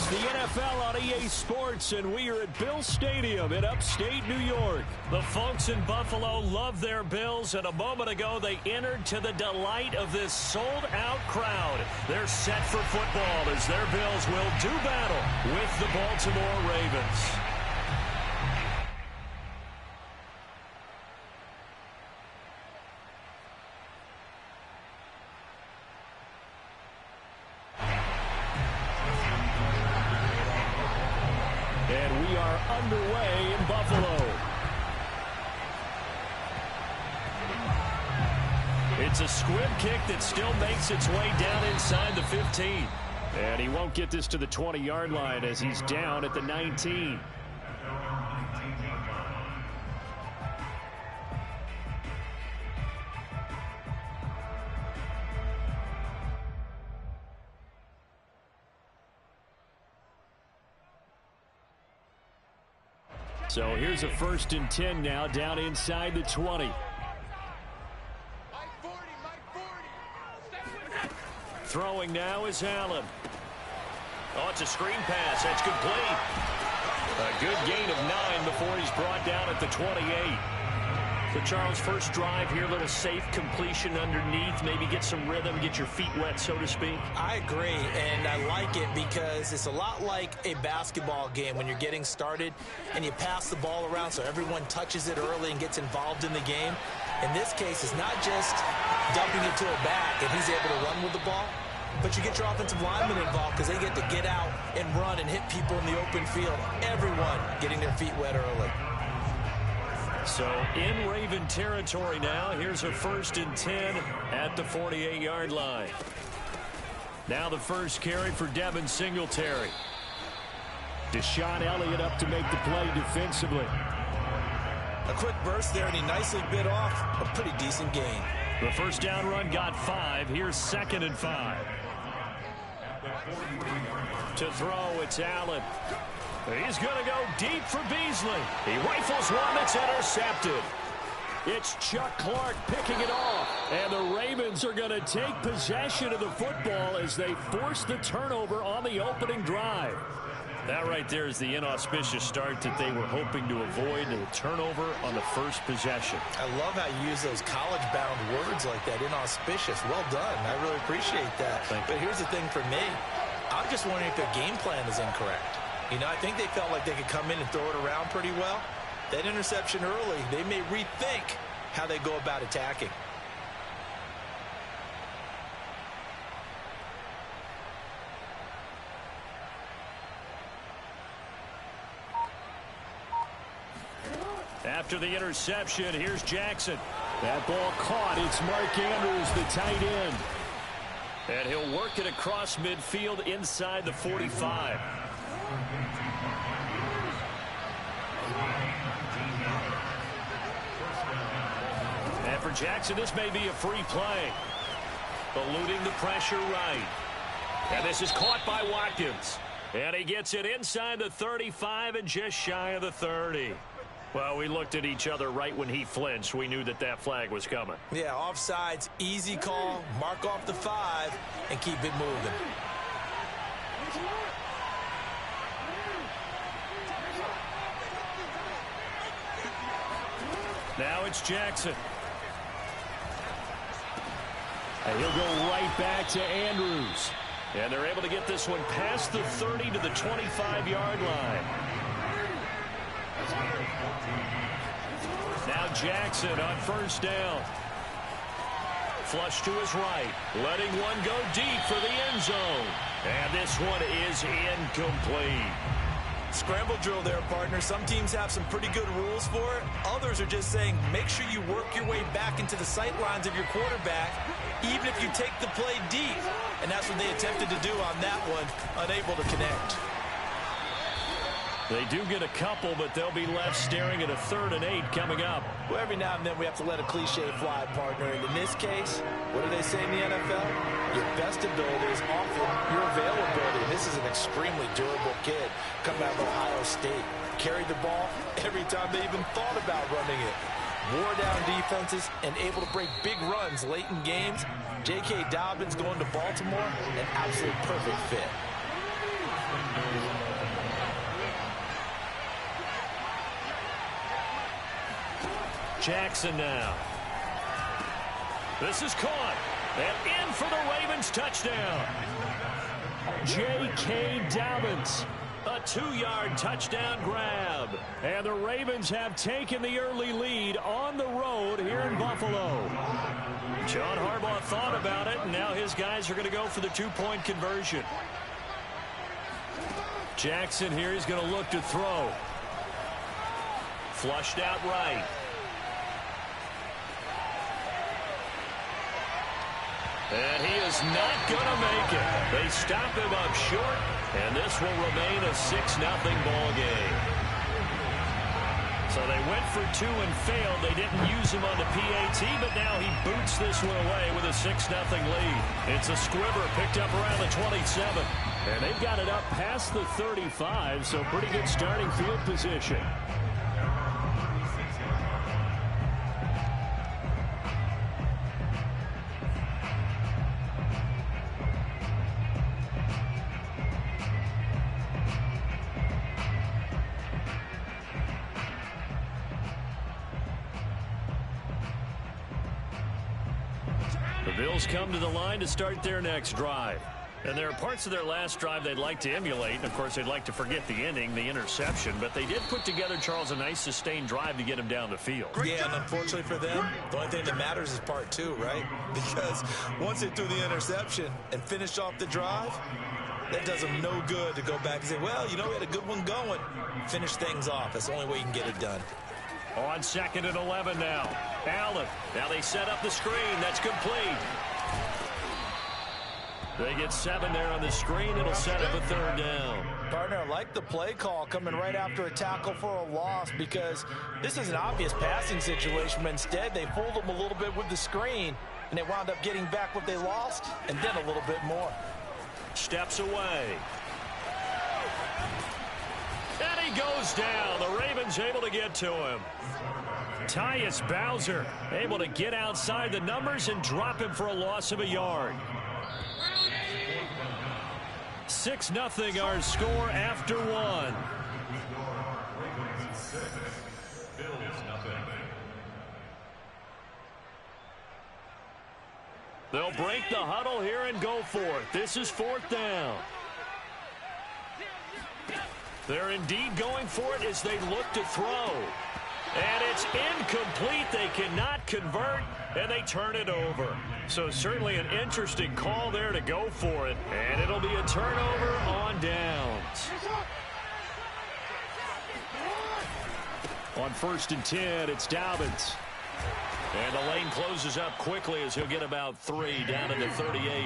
It's the NFL on EA Sports, and we are at Bill Stadium in upstate New York. The folks in Buffalo love their Bills, and a moment ago they entered to the delight of this sold-out crowd. They're set for football as their Bills will do battle with the Baltimore Ravens. And we are underway in Buffalo. It's a squib kick that still makes its way down inside the 15. And he won't get this to the 20-yard line as he's down at the 19. So here's a 1st and 10 now down inside the 20. Throwing now is Allen. Oh, it's a screen pass. That's complete. A good gain of 9 before he's brought down at the 28. So, Charles, first drive here, little safe completion underneath. Maybe get some rhythm, get your feet wet, so to speak. I agree, and I like it because it's a lot like a basketball game when you're getting started and you pass the ball around so everyone touches it early and gets involved in the game. In this case, it's not just dumping it to a back and he's able to run with the ball, but you get your offensive linemen involved because they get to get out and run and hit people in the open field. Everyone getting their feet wet early. So in Raven territory now, here's a 1st and 10 at the 48-yard line. Now the first carry for Devin Singletary. Deshaun Elliott up to make the play defensively. A quick burst there, and he nicely bit off a pretty decent gain. The first down run got 5. Here's 2nd and 5. To throw, it's Allen. He's going to go deep for Beasley. He rifles one that's intercepted. It's Chuck Clark picking it off. And the Ravens are going to take possession of the football as they force the turnover on the opening drive. That right there is the inauspicious start that they were hoping to avoid, the turnover on the first possession. I love how you use those college-bound words like that, inauspicious. Well done. I really appreciate that. But here's the thing for me. I'm just wondering if their game plan is incorrect. You know, I think they felt like they could come in and throw it around pretty well. That interception early, they may rethink how they go about attacking. After the interception, here's Jackson. That ball caught. It's Mark Andrews, the tight end. And he'll work it across midfield inside the 45. And for Jackson, this may be a free play. Eluding the pressure right. And this is caught by Watkins. And he gets it inside the 35 and just shy of the 30. Well, we looked at each other right when he flinched. We knew that that flag was coming. Yeah, offsides, easy call, mark off the 5, and keep it moving. Now it's Jackson. And he'll go right back to Andrews. And they're able to get this one past the 30 to the 25-yard line. Now Jackson on first down. Flush to his right. Letting one go deep for the end zone. And this one is incomplete. Scramble drill there, partner. Some teams have some pretty good rules for it. Others are just saying make sure you work your way back into the sight lines of your quarterback, even if you take the play deep. And that's what they attempted to do on that one, unable to connect. They do get a couple, but they'll be left staring at a 3rd and 8 coming up. Well, every now and then we have to let a cliche fly, partner. And in this case, what do they say in the NFL? Your best ability is often your availability. And this is an extremely durable kid coming out of Ohio State. Carried the ball every time they even thought about running it. Wore down defenses and able to break big runs late in games. J.K. Dobbins going to Baltimore, an absolute perfect fit. Jackson now. This is caught. And in for the Ravens touchdown. J.K. Dobbins. A 2-yard touchdown grab. And the Ravens have taken the early lead on the road here in Buffalo. John Harbaugh thought about it, and now his guys are going to go for the 2-point conversion. Jackson here is going to look to throw. Flushed out right. And he is not going to make it. They stop him up short, and this will remain a 6-0 ball game. So they went for 2 and failed. They didn't use him on the PAT, but now he boots this one away with a 6-0 lead. It's a squibber picked up around the 27. And they've got it up past the 35, so pretty good starting field position. The Bills come to the line to start their next drive. And there are parts of their last drive they'd like to emulate. And of course, they'd like to forget the ending, the interception. But they did put together, Charles, a nice sustained drive to get him down the field. Yeah, and unfortunately for them, the only thing that matters is part 2, right? Because once they threw the interception and finished off the drive, that does them no good to go back and say, well, you know, we had a good one going. Finish things off. That's the only way you can get it done. On 2nd and 11 now. Allen. Now they set up the screen. That's complete. They get 7 there on the screen. It'll set up a 3rd down. Partner, I like the play call coming right after a tackle for a loss because this is an obvious passing situation, but instead they fooled them a little bit with the screen, and they wound up getting back what they lost and then a little bit more. Steps away. And he goes down. The Ravens able to get to him. Tyus Bowser able to get outside the numbers and drop him for a loss of a yard. 6-0 our score after 1. They'll break the huddle here and go for it. This is 4th down. They're indeed going for it as they look to throw. And it's incomplete. They cannot convert, and they turn it over. So certainly an interesting call there to go for it. And it'll be a turnover on downs. On 1st and 10, it's Dobbins. And the lane closes up quickly as he'll get about 3 down to the 38.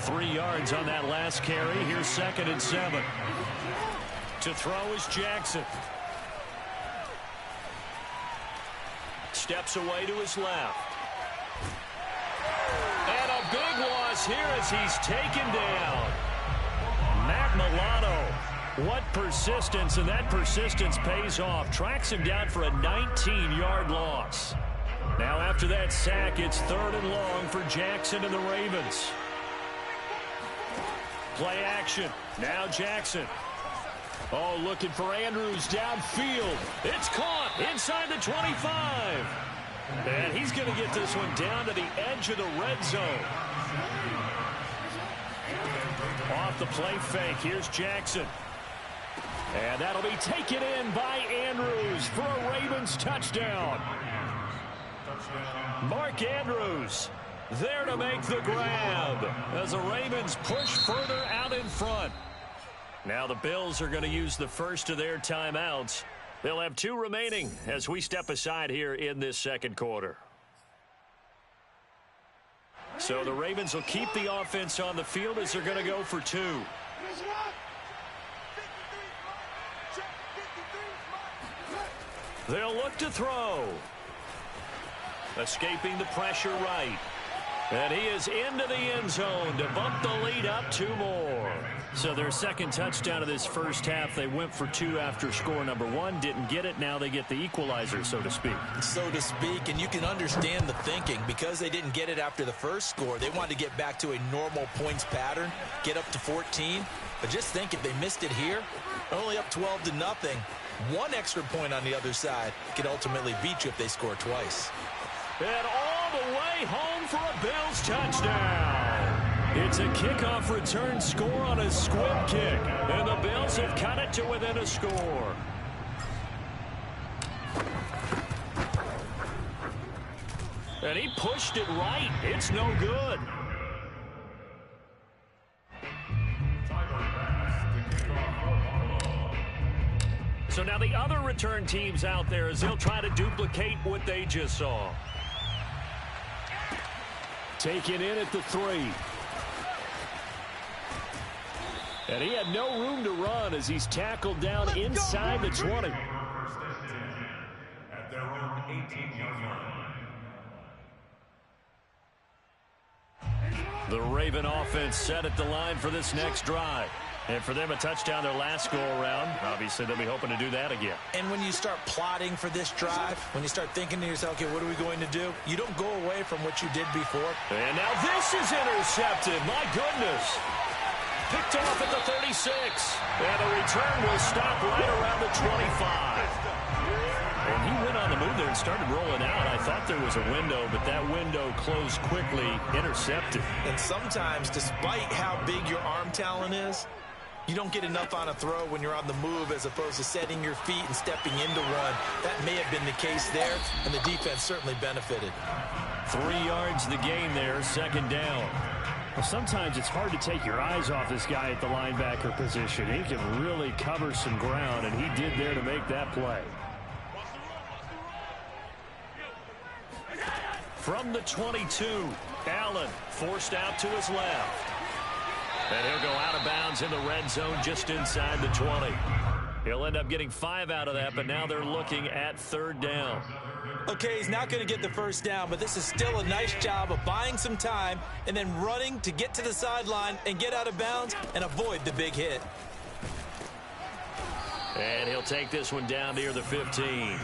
3 yards on that last carry. Here's 2nd and 7. To throw is Jackson. Steps away to his left. And a big loss here as he's taken down. Matt Milano. What persistence, and that persistence pays off. Tracks him down for a 19-yard loss. Now after that sack, it's 3rd and long for Jackson and the Ravens. Play action. Now Jackson. Oh, looking for Andrews downfield. It's caught inside the 25. And he's going to get this one down to the edge of the red zone. Off the play fake, here's Jackson. And that'll be taken in by Andrews for a Ravens touchdown. Mark Andrews there to make the grab as the Ravens push further out in front. Now the Bills are going to use the first of their timeouts. They'll have 2 remaining as we step aside here in this 2nd quarter. So the Ravens will keep the offense on the field as they're going to go for 2. They'll look to throw. Escaping the pressure right. And he is into the end zone to bump the lead up 2 more. So their second touchdown of this first half, they went for 2 after score number 1. Didn't get it. Now they get the equalizer, so to speak. So to speak, and you can understand the thinking. Because they didn't get it after the first score, they wanted to get back to a normal points pattern, get up to 14. But just think, if they missed it here, only up 12-0, 1 extra point on the other side could ultimately beat you if they score twice. And all the way home for a Bills touchdown. It's a kickoff return score on a squib kick. And the Bills have cut it to within a score. And he pushed it right. It's no good. So now the other return teams out there as they'll try to duplicate what they just saw. Taken in at the 3. And he had no room to run as he's tackled down inside the 20. At their own 18-yard line. The Raven offense set at the line for this next drive. And for them, a touchdown their last go-around. Obviously, they'll be hoping to do that again. And when you start plotting for this drive, when you start thinking to yourself, okay, what are we going to do? You don't go away from what you did before. And now this is intercepted. My goodness. Picked off at the 36. And the return will stop right around the 25. And he went on the move there and started rolling out. I thought there was a window, but that window closed quickly, intercepted. And sometimes, despite how big your arm talent is, you don't get enough on a throw when you're on the move as opposed to setting your feet and stepping into one. That may have been the case there, and the defense certainly benefited. 3 yards the gain there, second down. Well, sometimes it's hard to take your eyes off this guy at the linebacker position. He can really cover some ground, and he did there to make that play. From the 22, Allen forced out to his left. And he'll go out of bounds in the red zone just inside the 20. He'll end up getting 5 out of that, but now they're looking at third down. Okay, he's not going to get the first down, but this is still a nice job of buying some time and then running to get to the sideline and get out of bounds and avoid the big hit. And he'll take this one down near the 15.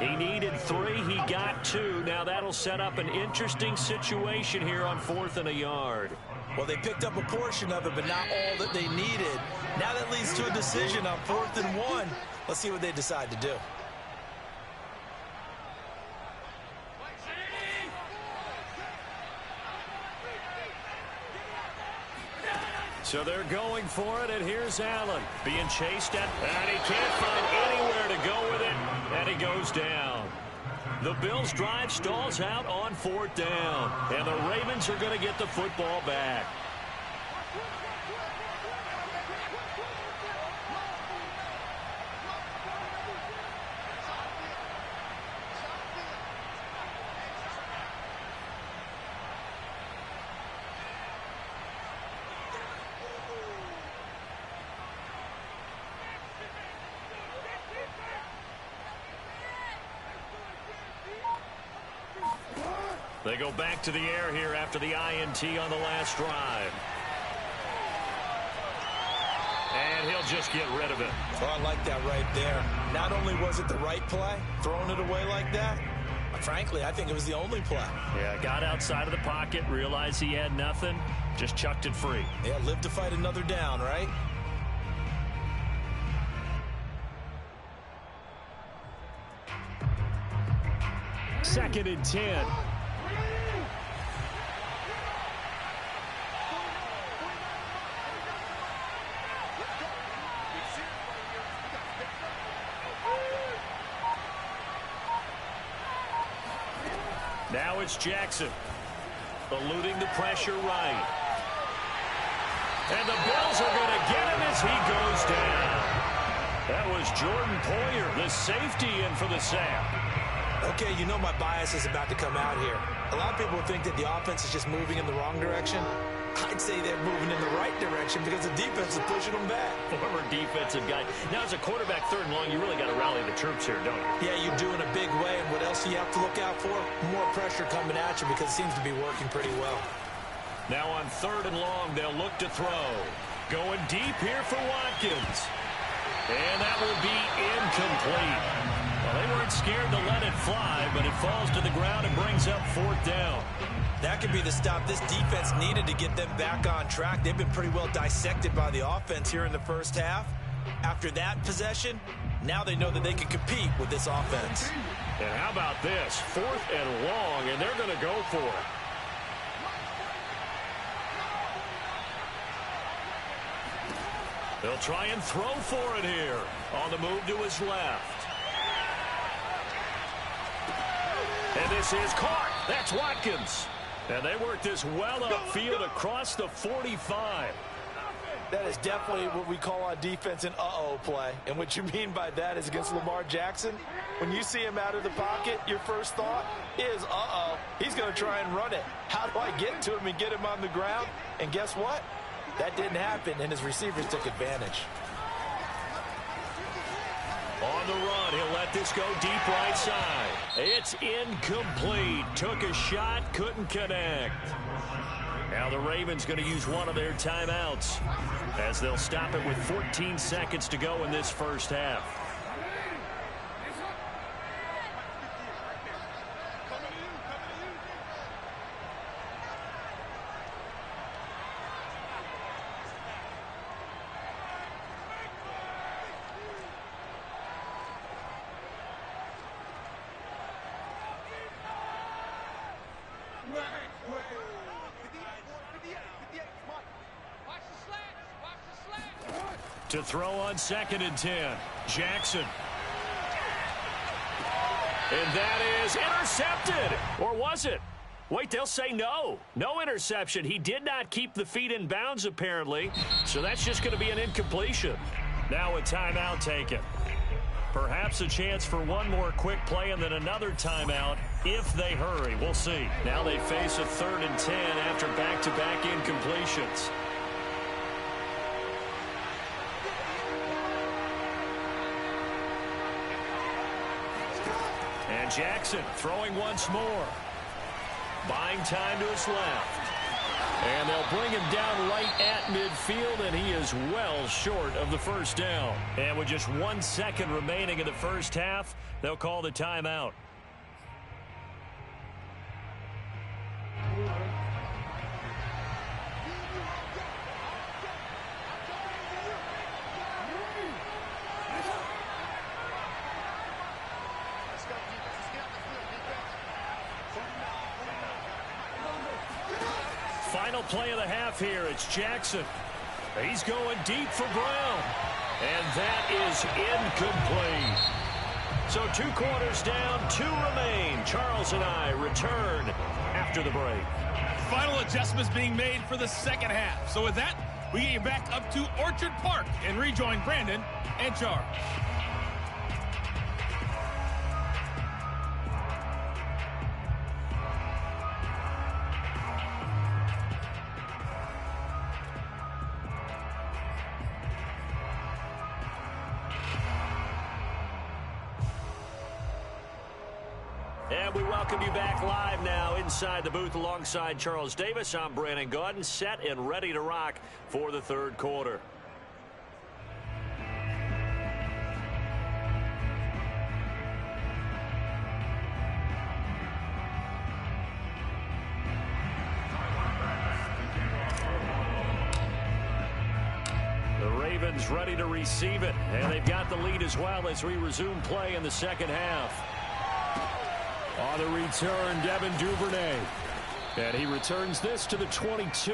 He needed 3. He got 2. Now that'll set up an interesting situation here on 4th and a yard. Well, they picked up a portion of it, but not all that they needed. Now that leads to a decision on 4th and 1. Let's see what they decide to do. So they're going for it, and here's Allen being chased at, and he can't find anywhere to go with it, and he goes down. The Bills' drive stalls out on 4th down, and the Ravens are going to get the football back. They go back to the air here after the INT on the last drive. And he'll just get rid of it. Oh, I like that right there. Not only was it the right play, throwing it away like that, but frankly, I think it was the only play. Yeah, got outside of the pocket, realized he had nothing, just chucked it free. Yeah, live to fight another down, right? Second and 10. Now it's Jackson, eluding the pressure right. And the Bills are going to get him as he goes down. That was Jordan Poyer, the safety, in for the sack. Okay, you know my bias is about to come out here. A lot of people think that the offense is just moving in the wrong direction. I'd say they're moving in the right direction because the defense is pushing them back. Former defensive guy. Now, as a quarterback, 3rd and long, you really got to rally the troops here, don't you? Yeah, you do in a big way. And what else do you have to look out for? More pressure coming at you because it seems to be working pretty well. Now on 3rd and long, they'll look to throw. Going deep here for Watkins. And that will be incomplete. Well, they weren't scared to let it fly, but it falls to the ground and brings up 4th down. That could be the stop this defense needed to get them back on track. They've been pretty well dissected by the offense here in the first half. After that possession, now they know that they can compete with this offense. And how about this? 4th and long, and they're going to go for it. They'll try and throw for it here. On the move to his left. And this is caught. That's Watkins. And they work this well upfield across the 45. That is definitely what we call on defense an uh-oh play. And what you mean by that is against Lamar Jackson, when you see him out of the pocket, your first thought is, uh-oh, he's going to try and run it. How do I get to him and get him on the ground? And guess what? That didn't happen, and his receivers took advantage. On the run, he'll let this go deep right side. It's incomplete. Took a shot, couldn't connect. Now the Ravens going to use one of their timeouts as they'll stop it with 14 seconds to go in this first half. To throw on 2nd and 10. Jackson. And that is intercepted. Or was it? Wait, they'll say no. No interception. He did not keep the feet in bounds, apparently. So that's just going to be an incompletion. Now a timeout taken. Perhaps a chance for one more quick play and then another timeout if they hurry. We'll see. Now they face a 3rd and 10 after back-to-back incompletions. And Jackson throwing once more. Buying time to his left. And they'll bring him down right at midfield, and he is well short of the first down. And with just 1 second remaining in the first half, they'll call the timeout. Final play of the half here. It's Jackson. He's going deep for Brown. And that is incomplete. So 2 quarters down, 2 remain. Charles and I return after the break. Final adjustments being made for the second half. So with that, we get you back up to Orchard Park and rejoin Brandon and Charles. And we welcome you back live now inside the booth alongside Charles Davis. I'm Brandon Gaudin, set and ready to rock for the 3rd quarter. The Ravens ready to receive it, and they've got the lead as well as we resume play in the second half. On the return, Devin Duvernay. And he returns this to the 22.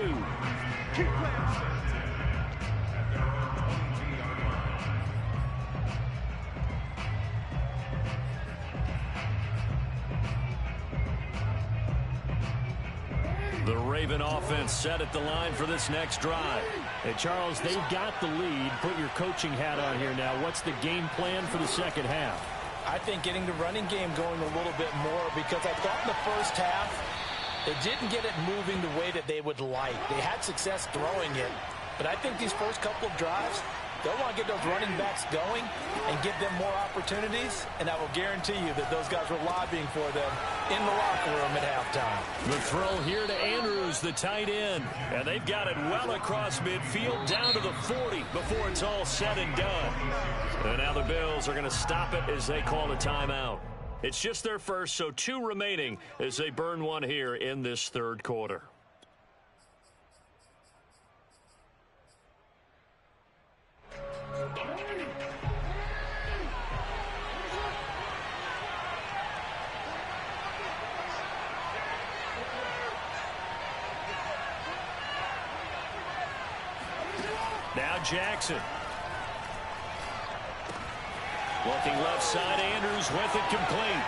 The Raven offense set at the line for this next drive. Hey, Charles, they've got the lead. Put your coaching hat on here now. What's the game plan for the second half? I think getting the running game going a little bit more, because I thought in the first half they didn't get it moving the way that they would like. They had success throwing it, but I think these first couple of drives, they'll want to get those running backs going and give them more opportunities, and I will guarantee you that those guys were lobbying for them in the locker room at halftime. The throw here to Andrews, the tight end, and they've got it well across midfield down to the 40 before it's all said and done. And now the Bills are going to stop it as they call a timeout. It's just their first, so 2 remaining as they burn one here in this third quarter. Now Jackson. Looking left side, Andrews with it complete.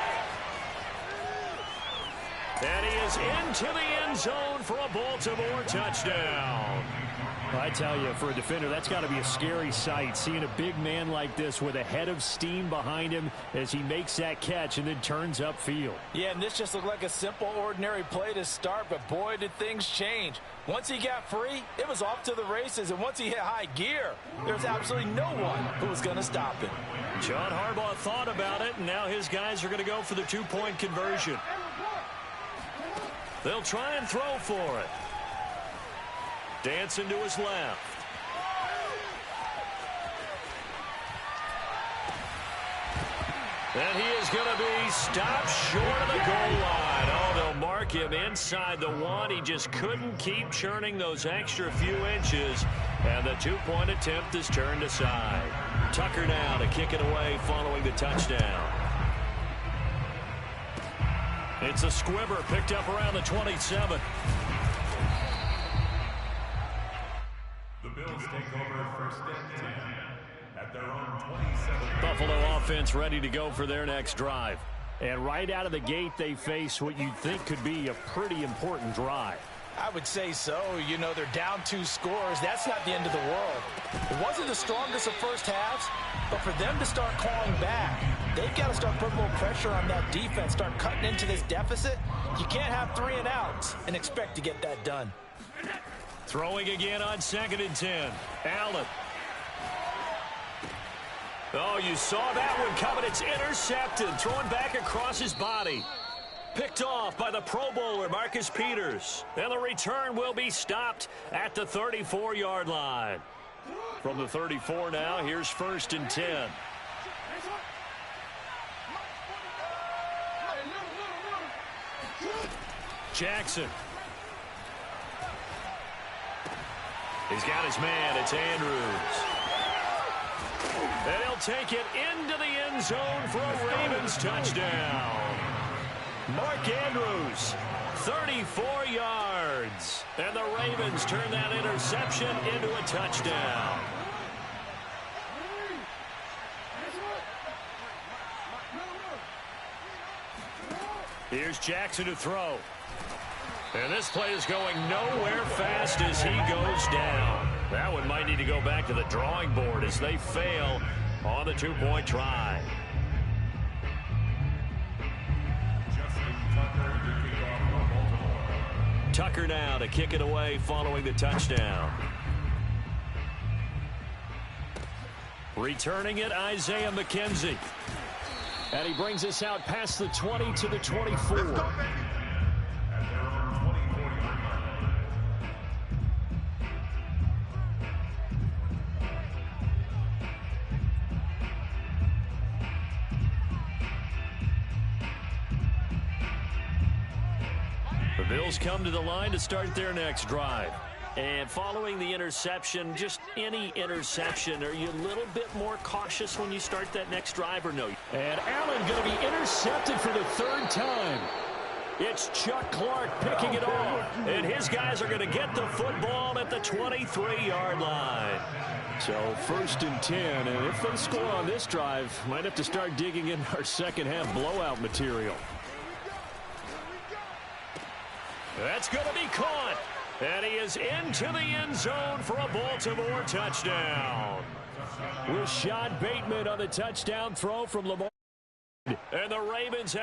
And he is into the end zone for a Baltimore touchdown. I tell you, for a defender, that's got to be a scary sight, seeing a big man like this with a head of steam behind him as he makes that catch and then turns upfield. Yeah, and this just looked like a simple, ordinary play to start, but boy, did things change. Once he got free, it was off to the races, and once he hit high gear, there's absolutely no one who was going to stop him. John Harbaugh thought about it, and now his guys are going to go for the 2-point conversion. They'll try and throw for it. Dancing to his left. And he is going to be stopped short of the goal line. Oh, they'll mark him inside the 1. He just couldn't keep churning those extra few inches. And the 2-point attempt is turned aside. Tucker now to kick it away following the touchdown. It's a squibber picked up around the 27. The Bills take over first and 10 at their own 27. Buffalo offense ready to go for their next drive. And right out of the gate, they face what you'd think could be a pretty important drive. I would say so. You know, they're down 2 scores. That's not the end of the world. It wasn't the strongest of first halves, but for them to start clawing back, they've got to start putting more pressure on that defense, start cutting into this deficit. You can't have 3 and outs and expect to get that done. Throwing again on 2nd and 10. Allen. Oh, you saw that one coming. It's intercepted. Throwing back across his body. Picked off by the Pro Bowler, Marcus Peters. And the return will be stopped at the 34-yard line. From the 34 now, here's 1st and 10. Jackson. He's got his man. It's Andrews. And he'll take it into the end zone for a Ravens touchdown. Mark Andrews, 34 yards. And the Ravens turn that interception into a touchdown. Here's Jackson to throw. And this play is going nowhere fast as he goes down. That one might need to go back to the drawing board as they fail on the 2-point try. Tucker now to kick it away following the touchdown. Returning it, Isaiah McKenzie. And he brings us out past the 20 to the 24. The Bills come to the line to start their next drive. And following the interception, just any interception, are you a little bit more cautious when you start that next drive or no? And Allen going to be intercepted for the 3rd time. It's Chuck Clark picking it off. And his guys are going to get the football at the 23-yard line. So 1st and 10, and if they score on this drive, might have to start digging in our second half blowout material. That's going to be caught. And he is into the end zone for a Baltimore touchdown. Rashad Bateman on the touchdown throw from Lamar. And the Ravens have